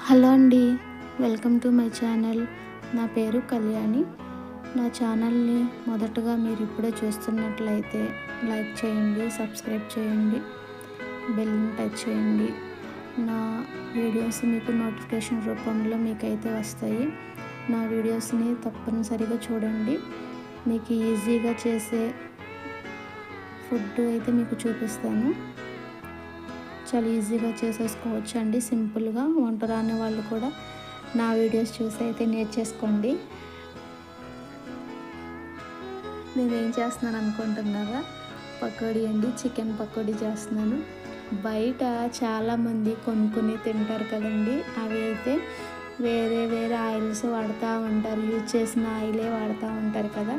Hello అండి, welcome to my channel. నా పేరు కళ్యాణి. నా ఛానల్ని మొదటగా మీరు ఇప్పుడే చూస్తున్నట్లయితే లైక్ చేయండి, సబ్స్క్రైబ్ చేయండి, బెల్ని టచ్ చేయండి. నా వీడియోస్ మీకు నోటిఫికేషన్ రూపంలో మీకైతే వస్తాయి. నా వీడియోస్ని తప్పనిసరిగా చూడండి. మీకు ఈజీగా చేసే ఫుడ్ అయితే మీకు చూపిస్తాను. చాలా ఈజీగా చేసేసుకోవచ్చు అండి, సింపుల్గా. వంట రాని వాళ్ళు కూడా నా వీడియోస్ చూసి అయితే నేర్చేసుకోండి. నేనేం చేస్తున్నాను అనుకుంటున్నారా? పకోడీ అండి, చికెన్ పకోడీ చేస్తున్నాను. బయట చాలామంది కొనుక్కొని తింటారు కదండి, అవి అయితే వేరే వేరే ఆయిల్స్ వాడుతూ ఉంటారు, యూజ్ చేసిన ఆయిలే వాడుతూ ఉంటారు కదా.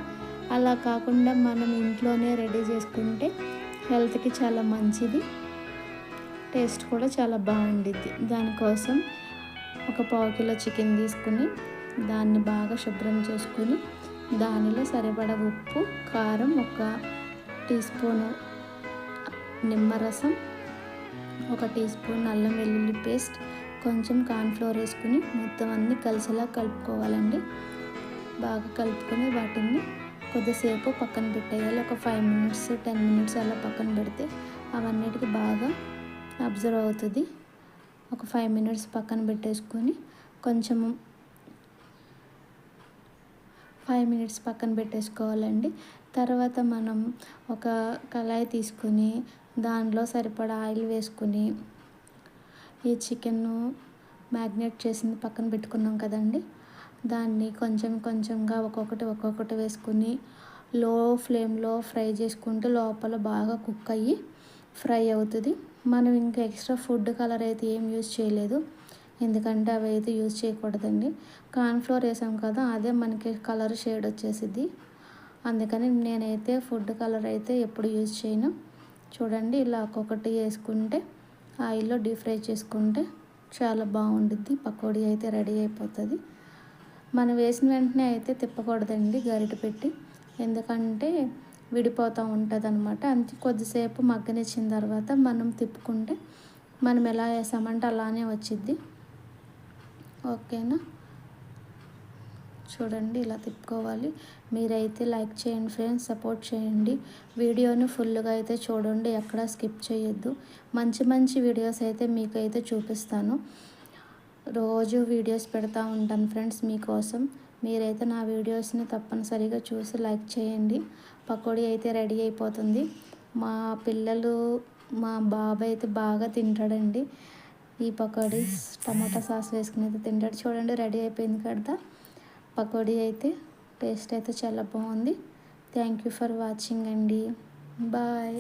అలా కాకుండా మనం ఇంట్లోనే రెడీ చేసుకుంటే హెల్త్కి చాలా మంచిది, టేస్ట్ కూడా చాలా బాగుండిద్ది. దానికోసం ఒక పావు కిలో చికెన్ తీసుకుని దాన్ని బాగా శుభ్రం చేసుకుని దానిలో సరిపడా ఉప్పు, కారం, 1 టీ స్పూను నిమ్మరసం, 1 టీ స్పూన్ అల్లం వెల్లుల్లి పేస్ట్, కొంచెం కార్న్ఫ్లోర్ వేసుకుని మొత్తం అన్నీ కలిసేలా కలుపుకోవాలండి. బాగా కలుపుకొని వాటిని కొద్దిసేపు పక్కన పెట్టేయాలి. ఒక 5 మినిట్స్ 10 మినిట్స్ అలా పక్కన పెడితే అవన్నిటికి బాగా అబ్జర్వ్ అవుతుంది. ఒక 5 మినిట్స్ పక్కన పెట్టేసుకొని కొంచెము 5 మినిట్స్ పక్కన పెట్టేసుకోవాలండి. తర్వాత మనం ఒక కళాయి తీసుకుని దానిలో సరిపడా ఆయిల్ వేసుకుని ఈ చికెన్ను మ్యాగ్నేట్ చేసింది పక్కన పెట్టుకున్నాం కదండి, దాన్ని కొంచెం కొంచెంగా ఒక్కొక్కటి వేసుకుని లో ఫ్లేమ్లో ఫ్రై చేసుకుంటే లోపల బాగా కుక్ అయ్యి ఫ్రై అవుతుంది. మనం ఇంకా ఎక్స్ట్రా ఫుడ్ కలర్ అయితే ఏం యూజ్ చేయలేదు, ఎందుకంటే అవి అయితే యూజ్ చేయకూడదండి. కార్న్ఫ్లోర్ వేసాం కదా, అదే మనకి కలర్ షేడ్ వచ్చేసిద్ది. అందుకని నేనైతే ఫుడ్ కలర్ అయితే ఎప్పుడు యూజ్ చేయను. చూడండి, ఇలా ఒక్కొక్కటి వేసుకుంటే ఆయిల్లో డీప్ ఫ్రై చేసుకుంటే చాలా బాగుండిద్ది. పకోడీ అయితే రెడీ అయిపోతుంది. మనం వేసిన వెంటనే అయితే తిప్పకూడదండి గరిటె పెట్టి, ఎందుకంటే విడిపోతూ ఉంటుంది అనమాట. అంతే కొద్దిసేపు మగ్గనిచ్చిన తర్వాత మనం తిప్పుకుంటే మనం ఎలా వేసామంటే అలానే వచ్చిద్ది. ఓకేనా? చూడండి, ఇలా తిప్పుకోవాలి. మీరైతే లైక్ చేయండి ఫ్రెండ్స్, సపోర్ట్ చేయండి. వీడియోని ఫుల్గా అయితే చూడండి, ఎక్కడా స్కిప్ చేయొద్దు. మంచి మంచి వీడియోస్ అయితే మీకైతే చూపిస్తాను. రోజు వీడియోస్ పెడతా ఉంటాను ఫ్రెండ్స్ మీకోసం. మీరైతే నా వీడియోస్ని తప్పనిసరిగా చూసి లైక్ చేయండి. పకోడీ అయితే రెడీ అయిపోతుంది. మా పిల్లలు, మా బాబు అయితే బాగా తింటాడండి ఈ పకోడీ. టమాటా సాస్ వేసుకుని అయితే తింటాడు. చూడండి, రెడీ అయిపోయింది కదా పకోడీ అయితే. టేస్ట్ అయితే చాలా బాగుంది. థ్యాంక్ యూ ఫర్ వాచింగ్ అండి. బాయ్.